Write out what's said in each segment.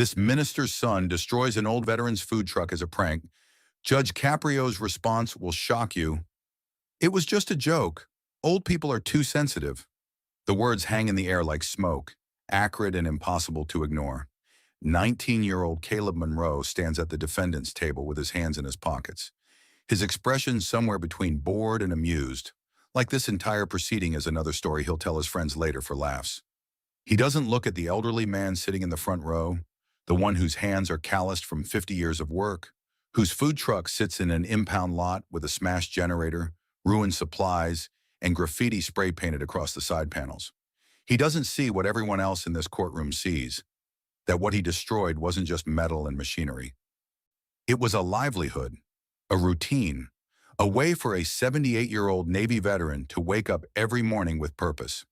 This minister's son destroys an old veteran's food truck as a prank. Judge Caprio's response will shock you. It was just a joke. Old people are too sensitive. The words hang in the air like smoke, acrid and impossible to ignore. 19-year-old Caleb Monroe stands at the defendant's table with his hands in his pockets. His expression somewhere between bored and amused, like this entire proceeding is another story he'll tell his friends later for laughs. He doesn't look at the elderly man sitting in the front row, the one whose hands are calloused from 50 years of work, whose food truck sits in an impound lot with a smashed generator, ruined supplies, and graffiti spray painted across the side panels. He doesn't see what everyone else in this courtroom sees, that what he destroyed wasn't just metal and machinery. It was a livelihood, a routine, a way for a 78-year-old Navy veteran to wake up every morning with purpose.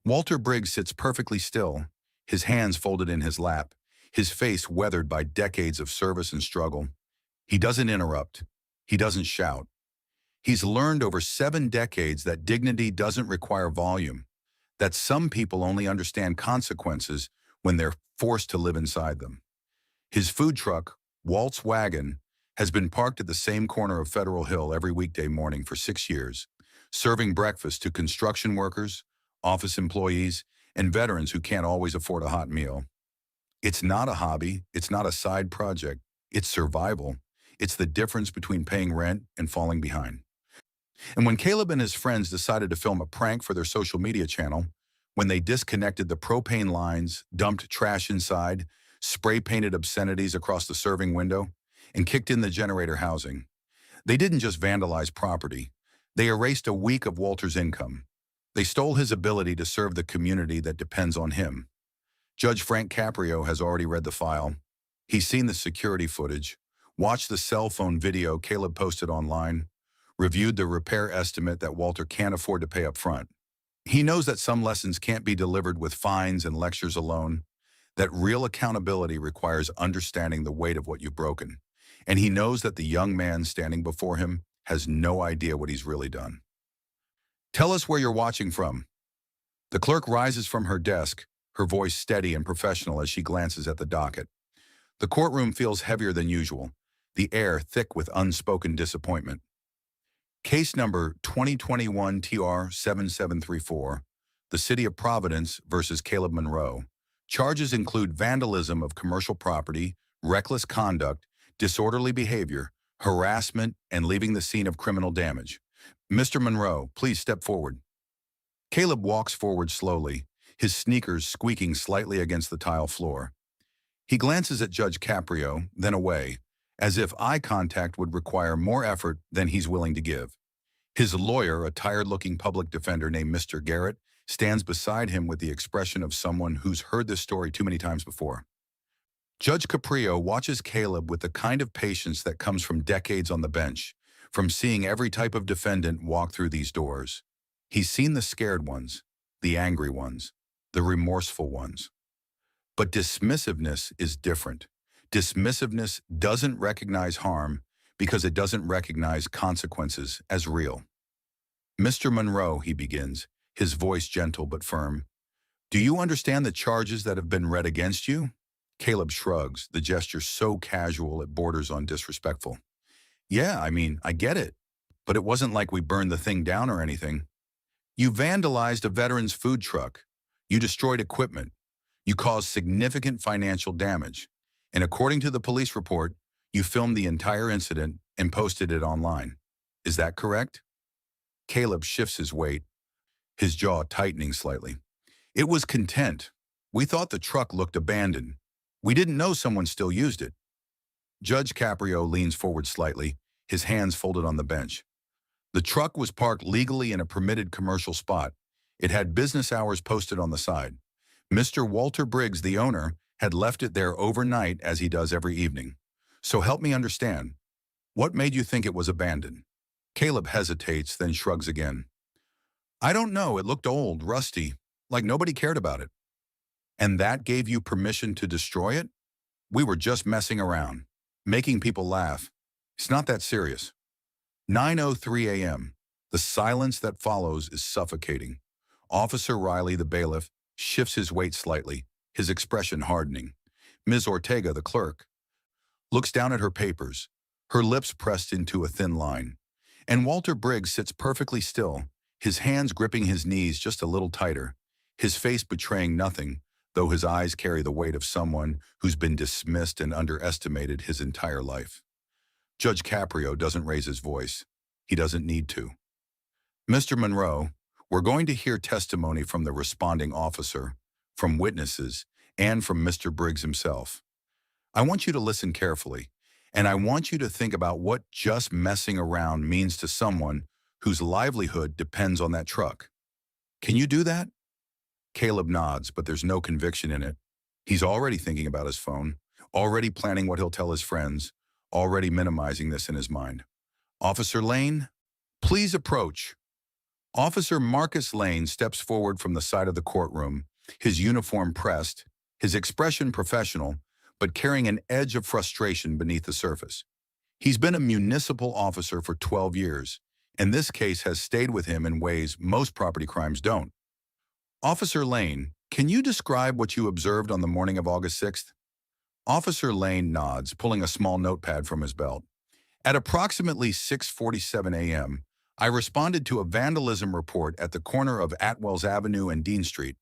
Walter Briggs sits perfectly still, his hands folded in his lap, his face weathered by decades of service and struggle. He doesn't interrupt. He doesn't shout. He's learned over 7 decades that dignity doesn't require volume, that some people only understand consequences when they're forced to live inside them. His food truck, Walt's Wagon, has been parked at the same corner of Federal Hill every weekday morning for 6 years, serving breakfast to construction workers, office employees, and veterans who can't always afford a hot meal. It's not a hobby, it's not a side project, it's survival. It's the difference between paying rent and falling behind. And when Caleb and his friends decided to film a prank for their social media channel, when they disconnected the propane lines, dumped trash inside, spray-painted obscenities across the serving window, and kicked in the generator housing, they didn't just vandalize property. They erased a week of Walter's income. They stole his ability to serve the community that depends on him. Judge Frank Caprio has already read the file. He's seen the security footage, watched the cell phone video Caleb posted online, reviewed the repair estimate that Walter can't afford to pay up front. He knows that some lessons can't be delivered with fines and lectures alone, that real accountability requires understanding the weight of what you've broken. And he knows that the young man standing before him has no idea what he's really done. Tell us where you're watching from. The clerk rises from her desk, her voice steady and professional as she glances at the docket. The courtroom feels heavier than usual, the air thick with unspoken disappointment. Case number 2021-TR-7734, the City of Providence versus Caleb Monroe. Charges include vandalism of commercial property, reckless conduct, disorderly behavior, harassment, and leaving the scene of criminal damage. Mr. Monroe, please step forward. Caleb walks forward slowly, his sneakers squeaking slightly against the tile floor. He glances at Judge Caprio, then away, as if eye contact would require more effort than he's willing to give. His lawyer, a tired-looking public defender named Mr. Garrett, stands beside him with the expression of someone who's heard this story too many times before. Judge Caprio watches Caleb with the kind of patience that comes from decades on the bench, from seeing every type of defendant walk through these doors. He's seen the scared ones, the angry ones, the remorseful ones. But dismissiveness is different. Dismissiveness doesn't recognize harm because it doesn't recognize consequences as real. Mr. Monroe, he begins, his voice gentle but firm. Do you understand the charges that have been read against you? Caleb shrugs, the gesture so casual it borders on disrespectful. Yeah, I get it. But it wasn't like we burned the thing down or anything. You vandalized a veteran's food truck. You destroyed equipment. You caused significant financial damage. And according to the police report, you filmed the entire incident and posted it online. Is that correct? Caleb shifts his weight, his jaw tightening slightly. It was content. We thought the truck looked abandoned. We didn't know someone still used it. Judge Caprio leans forward slightly, his hands folded on the bench. The truck was parked legally in a permitted commercial spot. It had business hours posted on the side. Mr. Walter Briggs, the owner, had left it there overnight as he does every evening. So help me understand. What made you think it was abandoned? Caleb hesitates, then shrugs again. I don't know. It looked old, rusty, like nobody cared about it. And that gave you permission to destroy it? We were just messing around, making people laugh. It's not that serious. 9:03 a.m. The silence that follows is suffocating. Officer Riley, the bailiff, shifts his weight slightly, his expression hardening. Ms. Ortega, the clerk, looks down at her papers, her lips pressed into a thin line. And Walter Briggs sits perfectly still, his hands gripping his knees just a little tighter, his face betraying nothing, though his eyes carry the weight of someone who's been dismissed and underestimated his entire life. Judge Caprio doesn't raise his voice. He doesn't need to. Mr. Monroe, we're going to hear testimony from the responding officer, from witnesses, and from Mr. Briggs himself. I want you to listen carefully, and I want you to think about what just messing around means to someone whose livelihood depends on that truck. Can you do that? Caleb nods, but there's no conviction in it. He's already thinking about his phone, already planning what he'll tell his friends, already minimizing this in his mind. Officer Lane, please approach. Officer Marcus Lane steps forward from the side of the courtroom, his uniform pressed, his expression professional, but carrying an edge of frustration beneath the surface. He's been a municipal officer for 12 years, and this case has stayed with him in ways most property crimes don't. Officer Lane, can you describe what you observed on the morning of August 6th? Officer Lane nods, pulling a small notepad from his belt. At approximately 6:47 a.m., I responded to a vandalism report at the corner of Atwells Avenue and Dean Street.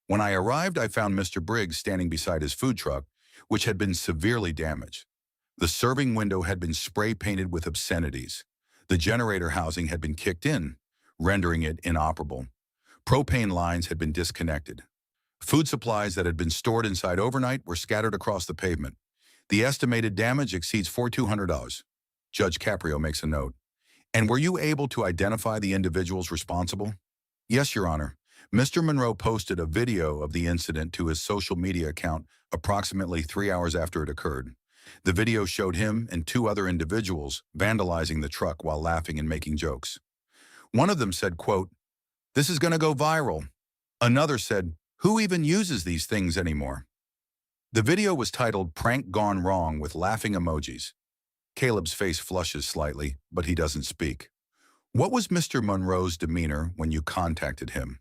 When I arrived, I found Mr. Briggs standing beside his food truck, which had been severely damaged. The serving window had been spray-painted with obscenities. The generator housing had been kicked in, rendering it inoperable. Propane lines had been disconnected. Food supplies that had been stored inside overnight were scattered across the pavement. The estimated damage exceeds $4,200. Judge Caprio makes a note. And were you able to identify the individuals responsible? Yes, Your Honor. Mr. Monroe posted a video of the incident to his social media account approximately 3 hours after it occurred. The video showed him and two other individuals vandalizing the truck while laughing and making jokes. One of them said, quote, "This is going to go viral." Another said, "Who even uses these things anymore?" The video was titled "Prank Gone Wrong" with laughing emojis. Caleb's face flushes slightly, but he doesn't speak. What was Mr. Monroe's demeanor when you contacted him?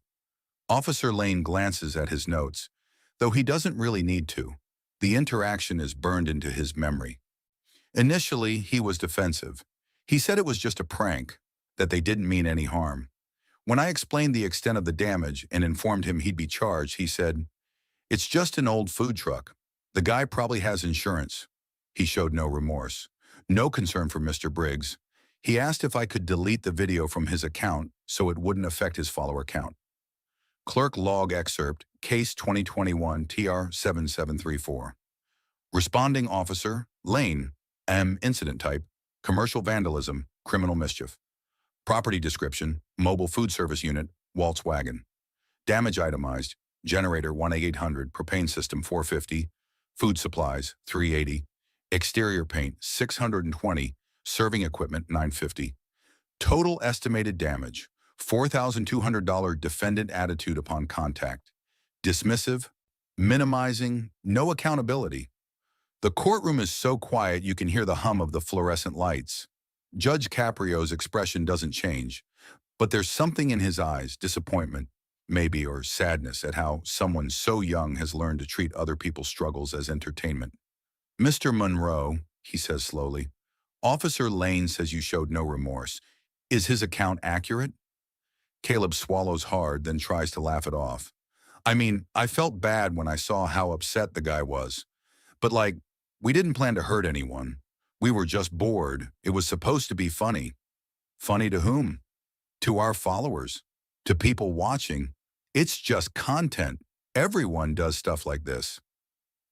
Officer Lane glances at his notes, though he doesn't really need to. The interaction is burned into his memory. Initially, he was defensive. He said it was just a prank, that they didn't mean any harm. When I explained the extent of the damage and informed him he'd be charged, he said, "It's just an old food truck. The guy probably has insurance." He showed no remorse, no concern for Mr. Briggs. He asked if I could delete the video from his account so it wouldn't affect his follower count. Clerk log excerpt, case 2021 TR 7734. Responding officer, Lane, incident type, commercial vandalism, criminal mischief. Property description, mobile food service unit, Waltz wagon. Damage itemized, generator 18800, propane system 450, food supplies 380, exterior paint 620, serving equipment 950. Total estimated damage, $4,200 defendant attitude upon contact. Dismissive, minimizing, no accountability. The courtroom is so quiet you can hear the hum of the fluorescent lights. Judge Caprio's expression doesn't change, but there's something in his eyes, disappointment, maybe, or sadness at how someone so young has learned to treat other people's struggles as entertainment. "Mr. Monroe," he says slowly, "Officer Lane says you showed no remorse. Is his account accurate?" Caleb swallows hard, then tries to laugh it off. "I mean, I felt bad when I saw how upset the guy was. But we didn't plan to hurt anyone. We were just bored. It was supposed to be funny." Funny to whom? To our followers. To people watching. It's just content. Everyone does stuff like this.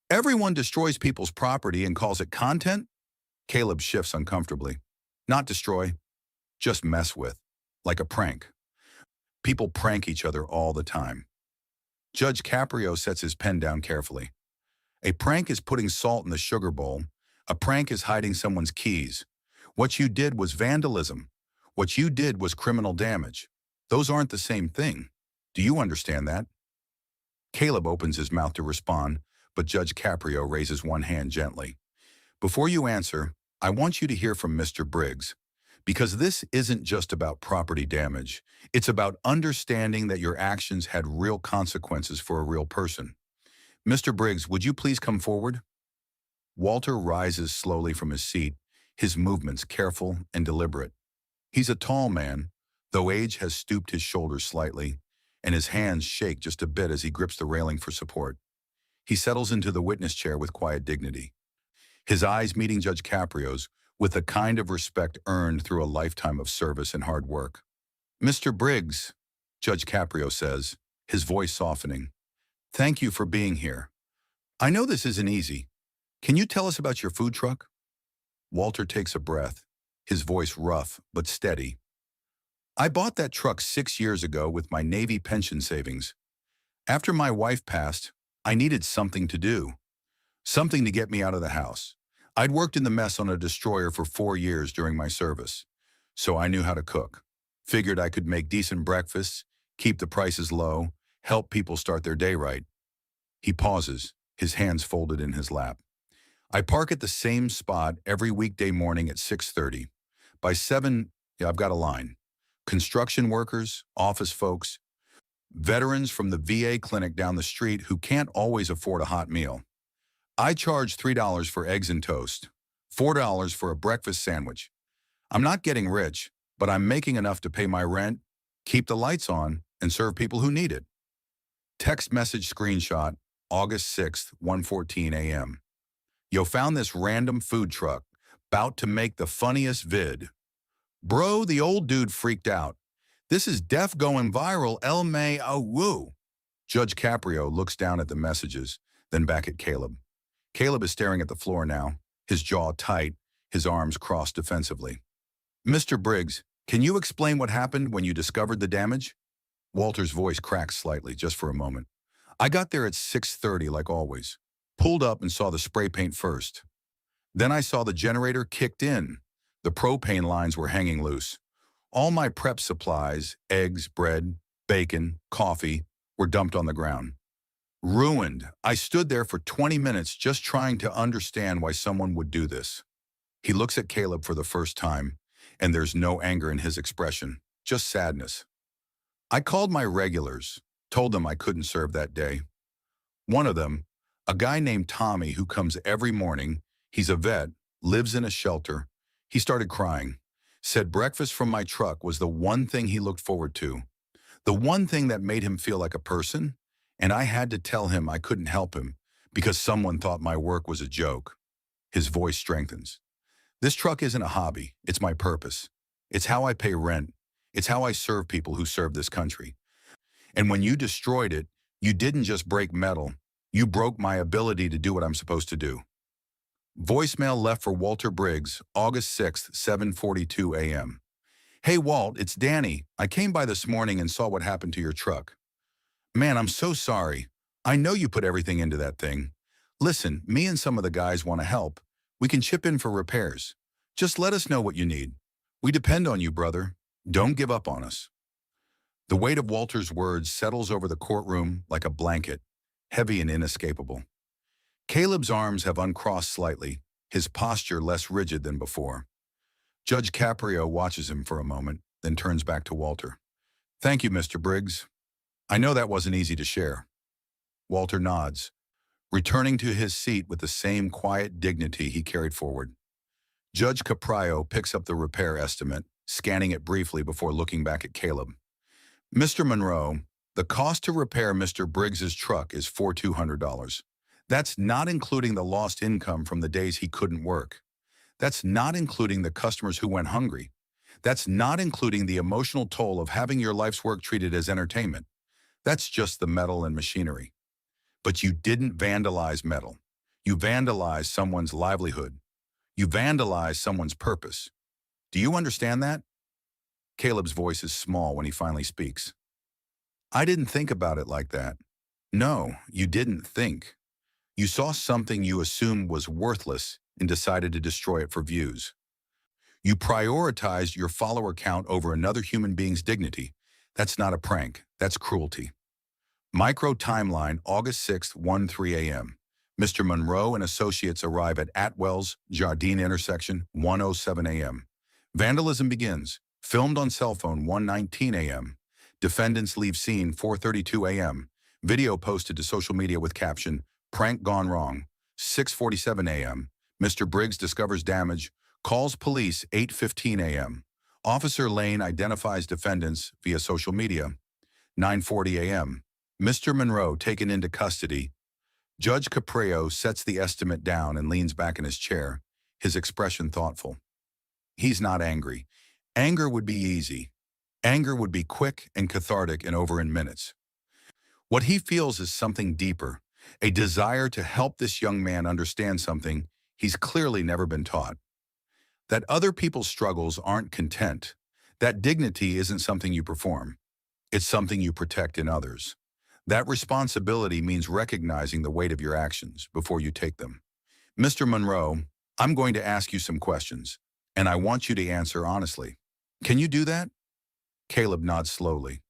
Everyone destroys people's property and calls it content? Caleb shifts uncomfortably. Not destroy, just mess with. Like a prank. People prank each other all the time. Judge Caprio sets his pen down carefully. A prank is putting salt in the sugar bowl. A prank is hiding someone's keys. What you did was vandalism. What you did was criminal damage. Those aren't the same thing. Do you understand that? Caleb opens his mouth to respond, but Judge Caprio raises one hand gently. Before you answer, I want you to hear from Mr. Briggs, because this isn't just about property damage. It's about understanding that your actions had real consequences for a real person. Mr. Briggs, would you please come forward? Walter rises slowly from his seat, his movements careful and deliberate. He's a tall man, though age has stooped his shoulders slightly, and his hands shake just a bit as he grips the railing for support. He settles into the witness chair with quiet dignity, his eyes meeting Judge Caprio's with the kind of respect earned through a lifetime of service and hard work. "Mr. Briggs," Judge Caprio says, his voice softening, "thank you for being here. I know this isn't easy. Can you tell us about your food truck?" Walter takes a breath, his voice rough but steady. "I bought that truck 6 years ago with my Navy pension savings. After my wife passed, I needed something to do, something to get me out of the house. I'd worked in the mess on a destroyer for 4 years during my service, so I knew how to cook. Figured I could make decent breakfasts, keep the prices low, help people start their day right." He pauses, his hands folded in his lap. "I park at the same spot every weekday morning at 6:30. By 7, yeah, I've got a line. Construction workers, office folks, veterans from the VA clinic down the street who can't always afford a hot meal. I charge $3 for eggs and toast, $4 for a breakfast sandwich. I'm not getting rich, but I'm making enough to pay my rent, keep the lights on, and serve people who need it." Text message screenshot, August 6th, 1:14 a.m. "Yo found this random food truck, bout to make the funniest vid. Bro, the old dude freaked out. This is def going viral, el may oh woo." Judge Caprio looks down at the messages, then back at Caleb. Caleb is staring at the floor now, his jaw tight, his arms crossed defensively. "Mr. Briggs, can you explain what happened when you discovered the damage?" Walter's voice cracks slightly, just for a moment. "I got there at 6:30 like always. Pulled up and saw the spray paint first. Then I saw the generator kicked in. The propane lines were hanging loose. All my prep supplies, eggs, bread, bacon, coffee, were dumped on the ground. Ruined. I stood there for 20 minutes just trying to understand why someone would do this." He looks at Caleb for the first time, and there's no anger in his expression, just sadness. "I called my regulars, told them I couldn't serve that day. One of them, a guy named Tommy who comes every morning, he's a vet, lives in a shelter, he started crying, said breakfast from my truck was the one thing he looked forward to, the one thing that made him feel like a person, and I had to tell him I couldn't help him because someone thought my work was a joke." His voice strengthens. "This truck isn't a hobby, it's my purpose. It's how I pay rent. It's how I serve people who serve this country. And when you destroyed it, you didn't just break metal, you broke my ability to do what I'm supposed to do." Voicemail left for Walter Briggs, August 6th, 7:42 a.m. "Hey Walt, it's Danny. I came by this morning and saw what happened to your truck. Man, I'm so sorry. I know you put everything into that thing. Listen, me and some of the guys want to help. We can chip in for repairs. Just let us know what you need. We depend on you, brother. Don't give up on us." The weight of Walter's words settles over the courtroom like a blanket, heavy and inescapable. Caleb's arms have uncrossed slightly, his posture less rigid than before. Judge Caprio watches him for a moment, then turns back to Walter. "Thank you, Mr. Briggs. I know that wasn't easy to share." Walter nods, returning to his seat with the same quiet dignity he carried forward. Judge Caprio picks up the repair estimate, scanning it briefly before looking back at Caleb. "Mr. Monroe, the cost to repair Mr. Briggs's truck is $4,200. That's not including the lost income from the days he couldn't work. That's not including the customers who went hungry. That's not including the emotional toll of having your life's work treated as entertainment. That's just the metal and machinery. But you didn't vandalize metal. You vandalized someone's livelihood. You vandalized someone's purpose. Do you understand that?" Caleb's voice is small when he finally speaks. "I didn't think about it like that." "No, you didn't think. You saw something you assumed was worthless and decided to destroy it for views. You prioritized your follower count over another human being's dignity. That's not a prank. That's cruelty." Micro timeline, August 6th, 1:03 a.m. Mr. Monroe and associates arrive at Atwell's Jardine intersection, 1:07 a.m. Vandalism begins. Filmed on cell phone, 1:19 a.m. Defendants leave scene, 4:32 a.m. Video posted to social media with caption, "Prank gone wrong." 6:47 a.m. Mr. Briggs discovers damage, calls police 8:15 a.m. Officer Lane identifies defendants via social media. 9:40 a.m. Mr. Monroe taken into custody. Judge Caprio sets the estimate down and leans back in his chair, his expression thoughtful. He's not angry. Anger would be easy. Anger would be quick and cathartic and over in minutes. What he feels is something deeper, a desire to help this young man understand something he's clearly never been taught. That other people's struggles aren't content. That dignity isn't something you perform. It's something you protect in others. That responsibility means recognizing the weight of your actions before you take them. Mr. Monroe, I'm going to ask you some questions, and I want you to answer honestly. Can you do that? Caleb nods slowly.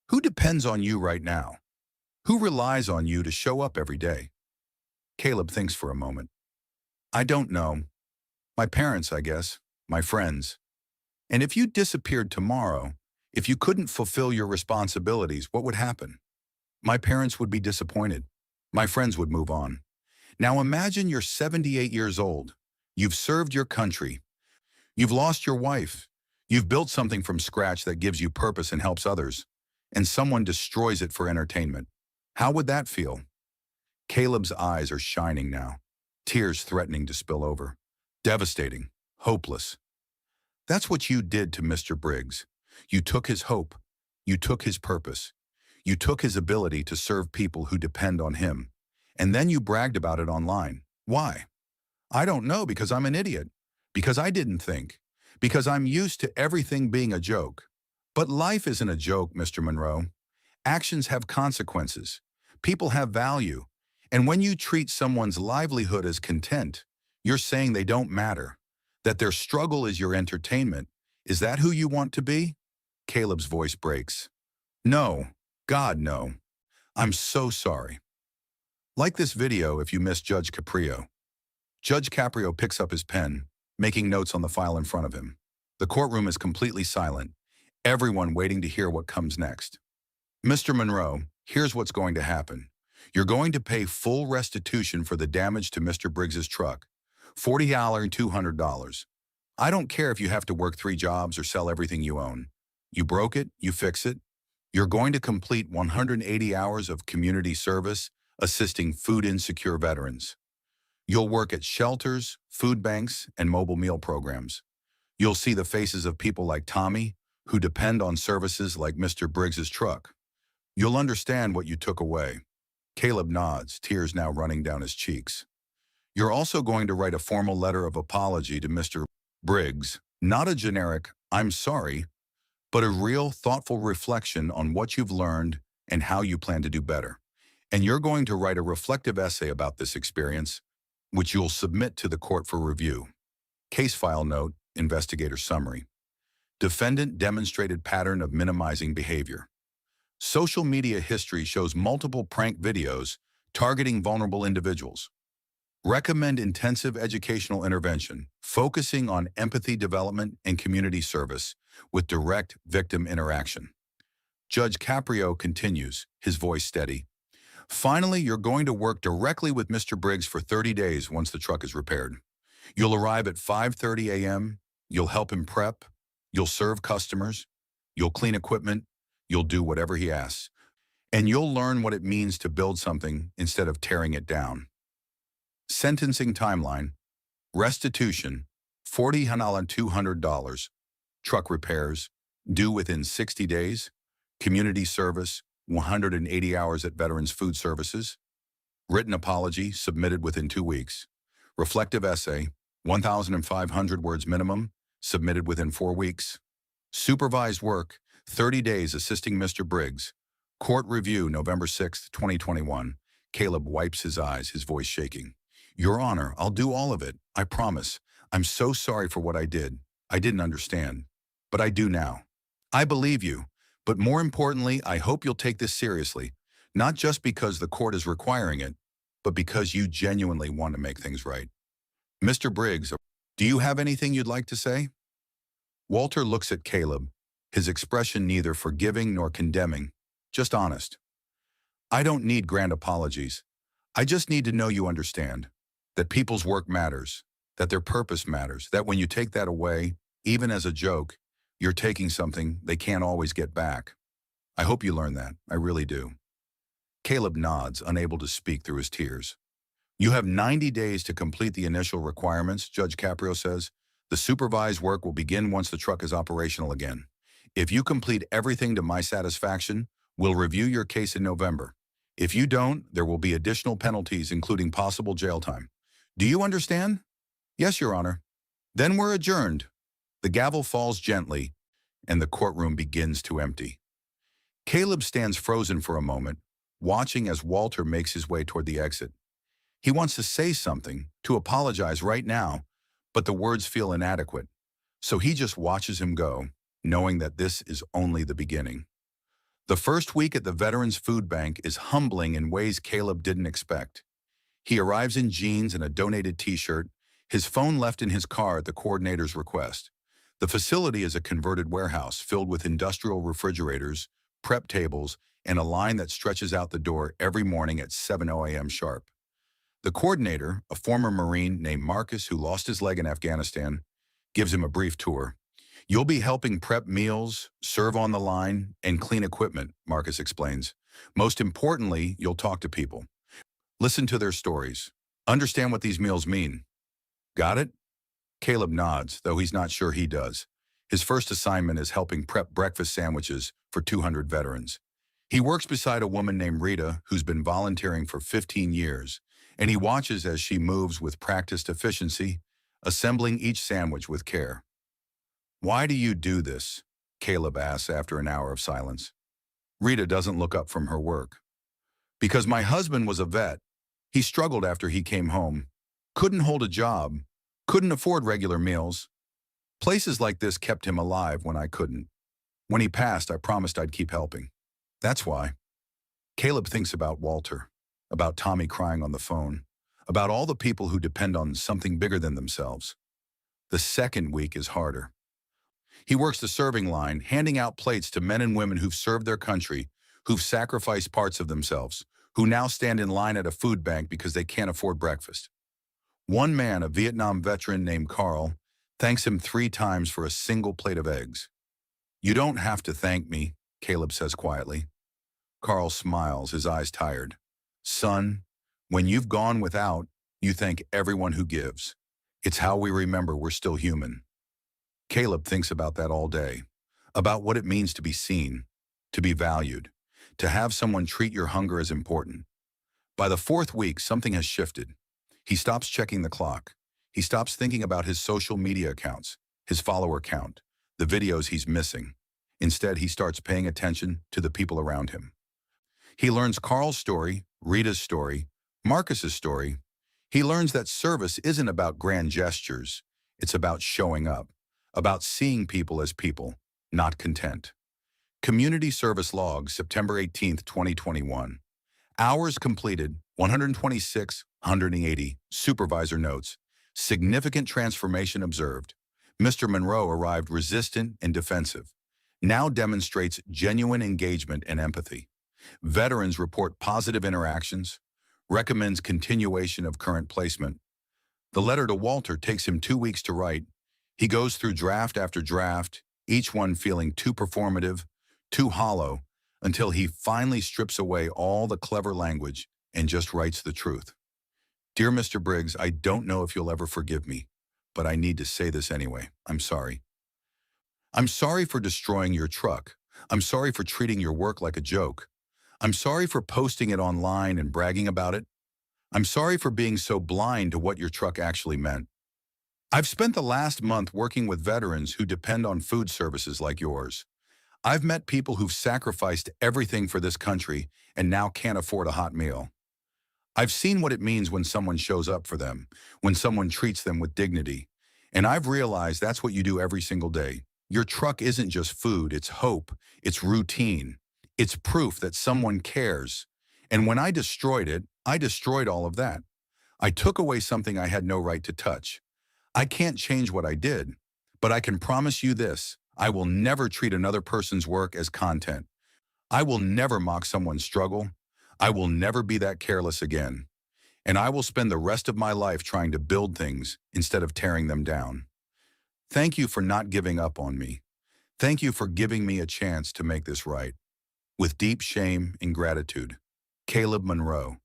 Who depends on you right now? Who relies on you to show up every day? Caleb thinks for a moment. I don't know. My parents, I guess. My friends. And if you disappeared tomorrow, if you couldn't fulfill your responsibilities, what would happen? My parents would be disappointed. My friends would move on. Now imagine you're 78 years old. You've served your country. You've lost your wife. You've built something from scratch that gives you purpose and helps others. And someone destroys it for entertainment. How would that feel? Caleb's eyes are shining now, tears threatening to spill over. Devastating. Hopeless. That's what you did to Mr. Briggs. You took his hope. You took his purpose. You took his ability to serve people who depend on him. And then you bragged about it online. Why? I don't know, because I'm an idiot. Because I didn't think. Because I'm used to everything being a joke. But life isn't a joke, Mr. Monroe. Actions have consequences. People have value. And when you treat someone's livelihood as content, you're saying they don't matter. That their struggle is your entertainment. Is that who you want to be? Caleb's voice breaks. No. God, no. I'm so sorry. Like this video if you missed Judge Caprio. Judge Caprio picks up his pen, making notes on the file in front of him. The courtroom is completely silent, everyone waiting to hear what comes next. Mr. Monroe, here's what's going to happen. You're going to pay full restitution for the damage to Mr. Briggs's truck. $40 and $200. I don't care if you have to work 3 jobs or sell everything you own. You broke it, you fix it. You're going to complete 180 hours of community service assisting food insecure veterans. You'll work at shelters, food banks, and mobile meal programs. You'll see the faces of people like Tommy, who depend on services like Mr. Briggs's truck. You'll understand what you took away. Caleb nods, tears now running down his cheeks. You're also going to write a formal letter of apology to Mr. Briggs, not a generic, I'm sorry, but a real, thoughtful reflection on what you've learned and how you plan to do better. And you're going to write a reflective essay about this experience, which you'll submit to the court for review. Case file note, investigator summary. Defendant demonstrated pattern of minimizing behavior. Social media history shows multiple prank videos targeting vulnerable individuals. Recommend intensive educational intervention, focusing on empathy development and community service with direct victim interaction. Judge Caprio continues, his voice steady. Finally, you're going to work directly with Mr. Briggs for 30 days once the truck is repaired. You'll arrive at 5:30 a.m., you'll help him prep, you'll serve customers, you'll clean equipment, you'll do whatever he asks, and you'll learn what it means to build something instead of tearing it down. Sentencing timeline, restitution, $40 and $200, truck repairs, due within 60 days, community service, 180 hours at Veterans Food Services, written apology submitted within 2 weeks, reflective essay, 1,500 words minimum, submitted within 4 weeks, supervised work, 30 days assisting Mr. Briggs, court review November 6, 2021. Caleb wipes his eyes, his voice shaking. Your Honor, I'll do all of it, I promise. I'm so sorry for what I did. I didn't understand. But I do now. I believe you. But more importantly, I hope you'll take this seriously, not just because the court is requiring it, but because you genuinely want to make things right. Mr. Briggs, do you have anything you'd like to say? Walter looks at Caleb, his expression neither forgiving nor condemning, just honest. I don't need grand apologies. I just need to know you understand. that people's work matters, that their purpose matters, that when you take that away, even as a joke, you're taking something they can't always get back. I hope you learn that. I really do. Caleb nods, unable to speak through his tears. You have 90 days to complete the initial requirements, Judge Caprio says. The supervised work will begin once the truck is operational again. If you complete everything to my satisfaction, we'll review your case in November. If you don't, there will be additional penalties, including possible jail time. Do you understand? Yes, Your Honor. Then we're adjourned. The gavel falls gently, and the courtroom begins to empty. Caleb stands frozen for a moment, watching as Walter makes his way toward the exit. He wants to say something, to apologize right now, but the words feel inadequate. So he just watches him go, knowing that this is only the beginning. The first week at the Veterans Food Bank is humbling in ways Caleb didn't expect. He arrives in jeans and a donated t-shirt, his phone left in his car at the coordinator's request. The facility is a converted warehouse filled with industrial refrigerators, prep tables, and a line that stretches out the door every morning at 7:00 a.m. sharp. The coordinator, a former Marine named Marcus who lost his leg in Afghanistan, gives him a brief tour. You'll be helping prep meals, serve on the line, and clean equipment, Marcus explains. Most importantly, you'll talk to people. Listen to their stories. Understand what these meals mean. Got it? Caleb nods, though he's not sure he does. His first assignment is helping prep breakfast sandwiches for 200 veterans. He works beside a woman named Rita who's been volunteering for 15 years, and he watches as she moves with practiced efficiency, assembling each sandwich with care. Why do you do this? Caleb asks after an hour of silence. Rita doesn't look up from her work. Because my husband was a vet. He struggled after he came home. Couldn't hold a job. Couldn't afford regular meals. Places like this kept him alive when I couldn't. When he passed, I promised I'd keep helping. That's why. Caleb thinks about Walter, about Tommy crying on the phone, about all the people who depend on something bigger than themselves. The second week is harder. He works the serving line, handing out plates to men and women who've served their country, who've sacrificed parts of themselves, who now stand in line at a food bank because they can't afford breakfast. One man, a Vietnam veteran named Carl, thanks him 3 times for a single plate of eggs. You don't have to thank me, Caleb says quietly. Carl smiles, his eyes tired. Son, when you've gone without, you thank everyone who gives. It's how we remember we're still human. Caleb thinks about that all day, about what it means to be seen, to be valued, to have someone treat your hunger as important. By the 4th week, something has shifted. He stops checking the clock. He stops thinking about his social media accounts, his follower count, the videos he's missing. Instead, he starts paying attention to the people around him. He learns Carl's story, Rita's story, Marcus's story. He learns that service isn't about grand gestures. It's about showing up, about seeing people as people, not content. Community Service Log, September 18, 2021. Hours completed, 126, 180. Supervisor notes, significant transformation observed. Mr. Monroe arrived resistant and defensive. Now demonstrates genuine engagement and empathy. Veterans report positive interactions. Recommends continuation of current placement. The letter to Walter takes him 2 weeks to write. He goes through draft after draft, each one feeling too performative, too hollow, until he finally strips away all the clever language and just writes the truth. Dear Mr. Briggs, I don't know if you'll ever forgive me, but I need to say this anyway. I'm sorry. I'm sorry for destroying your truck. I'm sorry for treating your work like a joke. I'm sorry for posting it online and bragging about it. I'm sorry for being so blind to what your truck actually meant. I've spent the last month working with veterans who depend on food services like yours. I've met people who've sacrificed everything for this country and now can't afford a hot meal. I've seen what it means when someone shows up for them, when someone treats them with dignity. And I've realized that's what you do every single day. Your truck isn't just food, it's hope, it's routine. It's proof that someone cares. And when I destroyed it, I destroyed all of that. I took away something I had no right to touch. I can't change what I did, but I can promise you this. I will never treat another person's work as content. I will never mock someone's struggle. I will never be that careless again. and I will spend the rest of my life trying to build things instead of tearing them down. Thank you for not giving up on me. Thank you for giving me a chance to make this right. With deep shame and gratitude. Caleb Monroe.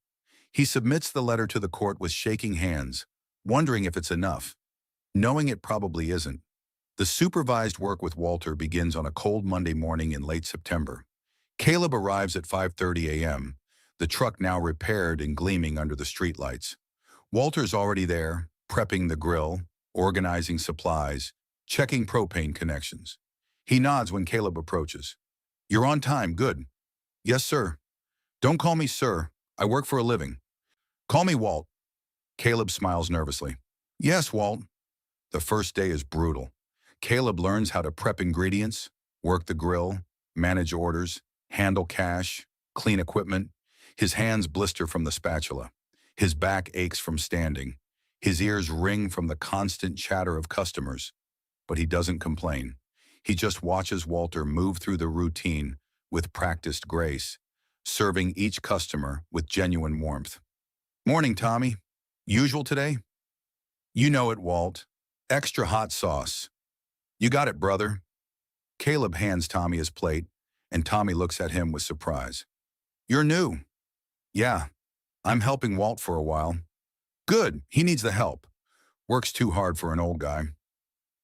He submits the letter to the court with shaking hands, wondering if it's enough, knowing it probably isn't. The supervised work with Walter begins on a cold Monday morning in late September. Caleb arrives at 5:30 a.m., the truck now repaired and gleaming under the streetlights. Walter's already there, prepping the grill, organizing supplies, checking propane connections. He nods when Caleb approaches. You're on time, good. Yes, sir. Don't call me sir. I work for a living. Call me Walt. Caleb smiles nervously. Yes, Walt. The first day is brutal. Caleb learns how to prep ingredients, work the grill, manage orders, handle cash, clean equipment. His hands blister from the spatula. His back aches from standing. His ears ring from the constant chatter of customers. But he doesn't complain. He just watches Walter move through the routine with practiced grace, serving each customer with genuine warmth. Morning, Tommy. Usual today? You know it, Walt. Extra hot sauce. You got it, brother. Caleb hands Tommy his plate, and Tommy looks at him with surprise. You're new. Yeah, I'm helping Walt for a while. Good, he needs the help. Works too hard for an old guy.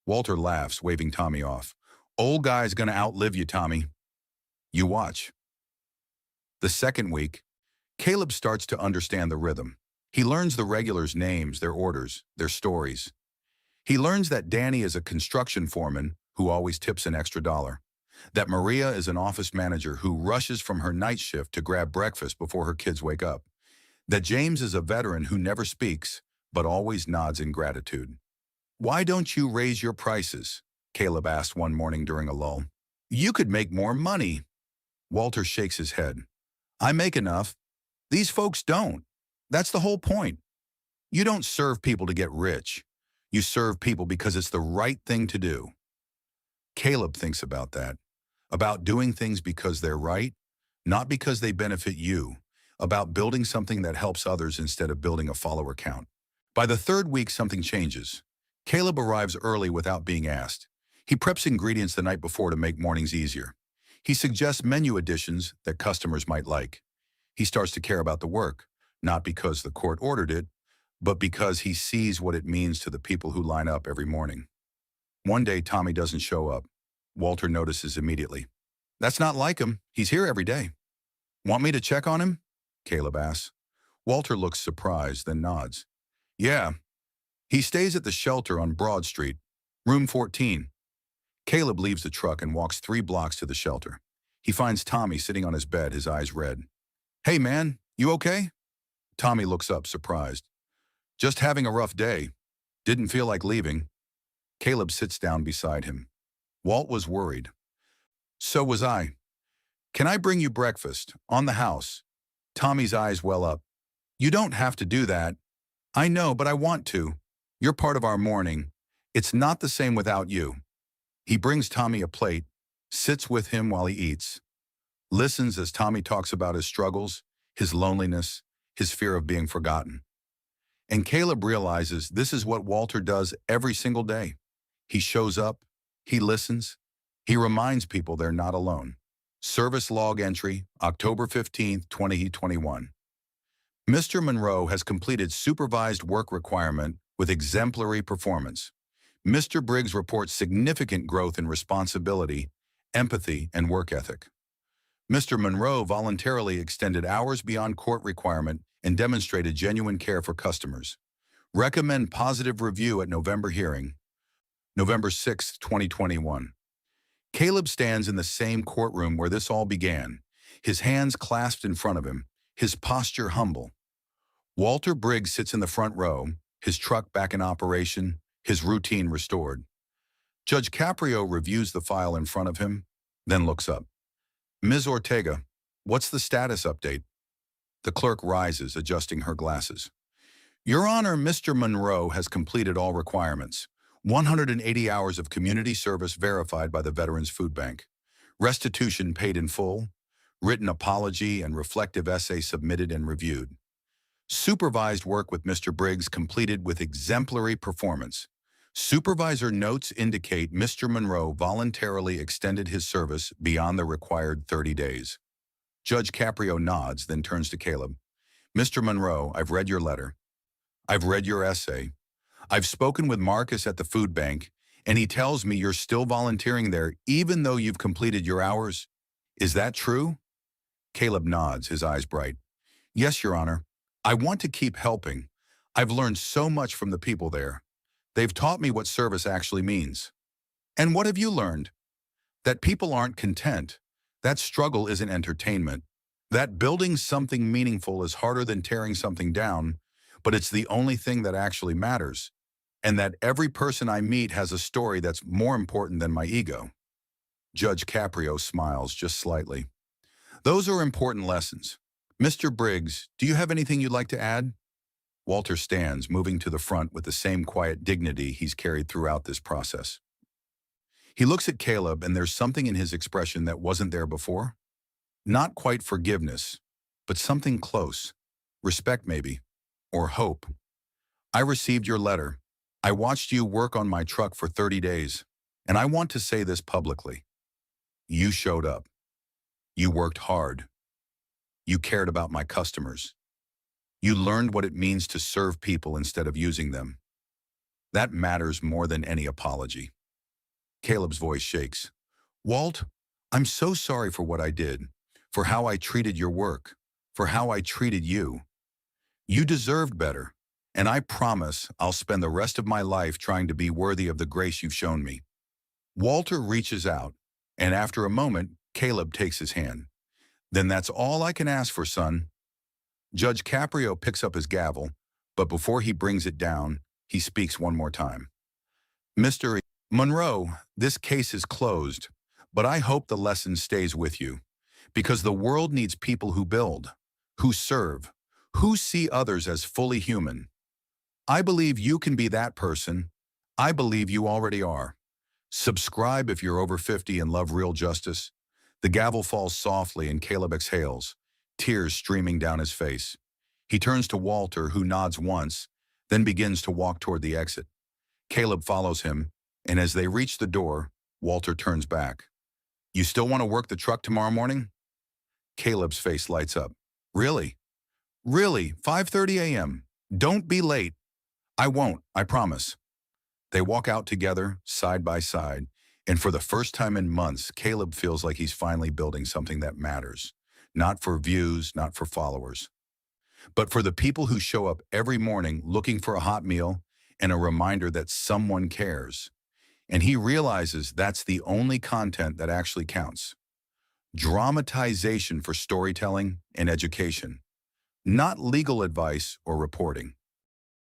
Walter laughs, waving Tommy off. Old guy's gonna outlive you, Tommy. You watch. The second week, Caleb starts to understand the rhythm. He learns the regulars' names, their orders, their stories. He learns that Danny is a construction foreman who always tips an extra $1, that Maria is an office manager who rushes from her night shift to grab breakfast before her kids wake up, that James is a veteran who never speaks but always nods in gratitude. Why don't you raise your prices? Caleb asked one morning during a lull. You could make more money. Walter shakes his head. I make enough. These folks don't. That's the whole point. You don't serve people to get rich. You serve people because it's the right thing to do. Caleb thinks about that, about doing things because they're right, not because they benefit you, about building something that helps others instead of building a follower count. By the third week, something changes. Caleb arrives early without being asked. He preps ingredients the night before to make mornings easier. He suggests menu additions that customers might like. He starts to care about the work, not because the court ordered it, but because he sees what it means to the people who line up every morning. One day, Tommy doesn't show up. Walter notices immediately. That's not like him. He's here every day. Want me to check on him? Caleb asks. Walter looks surprised, then nods. Yeah. He stays at the shelter on Broad Street, room 14. Caleb leaves the truck and walks 3 blocks to the shelter. He finds Tommy sitting on his bed, his eyes red. Hey, man, you okay? Tommy looks up, surprised. Just having a rough day. Didn't feel like leaving. Caleb sits down beside him. Walt was worried. So was I. Can I bring you breakfast? On the house. Tommy's eyes well up. You don't have to do that. I know, but I want to. You're part of our morning. It's not the same without you. He brings Tommy a plate, sits with him while he eats, listens as Tommy talks about his struggles, his loneliness, his fear of being forgotten. And Caleb realizes this is what Walter does every single day. He shows up, he listens, he reminds people they're not alone. Service log entry, October 15, 2021. Mr. Monroe has completed supervised work requirement with exemplary performance. Mr. Briggs reports significant growth in responsibility, empathy, and work ethic. Mr. Monroe voluntarily extended hours beyond court requirement and demonstrated genuine care for customers. Recommend positive review at November hearing. November 6, 2021. Caleb stands in the same courtroom where this all began, his hands clasped in front of him, his posture humble. Walter Briggs sits in the front row, his truck back in operation, his routine restored. Judge Caprio reviews the file in front of him, then looks up. Ms. Ortega, what's the status update? The clerk rises, adjusting her glasses. Your Honor, Mr. Monroe has completed all requirements. 180 hours of community service verified by the Veterans Food Bank. Restitution paid in full. Written apology and reflective essay submitted and reviewed. Supervised work with Mr. Briggs completed with exemplary performance. Supervisor notes indicate Mr. Monroe voluntarily extended his service beyond the required 30 days. Judge Caprio nods, then turns to Caleb. Mr. Monroe, I've read your letter. I've read your essay. I've spoken with Marcus at the food bank, and he tells me you're still volunteering there even though you've completed your hours. Is that true? Caleb nods, his eyes bright. Yes, Your Honor. I want to keep helping. I've learned so much from the people there. They've taught me what service actually means. And what have you learned? That people aren't content. That struggle isn't entertainment. That building something meaningful is harder than tearing something down, but it's the only thing that actually matters. And that every person I meet has a story that's more important than my ego. Judge Caprio smiles just slightly. Those are important lessons. Mr. Briggs, do you have anything you'd like to add? Walter stands, moving to the front with the same quiet dignity he's carried throughout this process. He looks at Caleb, and there's something in his expression that wasn't there before. Not quite forgiveness, but something close. Respect, maybe. Or hope. I received your letter. I watched you work on my truck for 30 days, and I want to say this publicly. You showed up. You worked hard. You cared about my customers. You learned what it means to serve people instead of using them. That matters more than any apology. Caleb's voice shakes. Walt, I'm so sorry for what I did, for how I treated your work, for how I treated you. You deserved better, and I promise I'll spend the rest of my life trying to be worthy of the grace you've shown me. Walter reaches out, and after a moment, Caleb takes his hand. Then that's all I can ask for, son. Judge Caprio picks up his gavel, but before he brings it down, he speaks one more time. Mr. Monroe, this case is closed, but I hope the lesson stays with you, because the world needs people who build, who serve, who see others as fully human. I believe you can be that person. I believe you already are. Subscribe if you're over 50 and love real justice. The gavel falls softly and Caleb exhales, tears streaming down his face. He turns to Walter, who nods once, then begins to walk toward the exit. Caleb follows him, and as they reach the door, Walter turns back. You still want to work the truck tomorrow morning? Caleb's face lights up. Really? Really, 5:30 a.m. Don't be late. I won't, I promise. They walk out together, side by side, and for the first time in months, Caleb feels like he's finally building something that matters. Not for views, not for followers, but for the people who show up every morning looking for a hot meal and a reminder that someone cares. And he realizes that's the only content that actually counts. Dramatization for storytelling and education, not legal advice or reporting.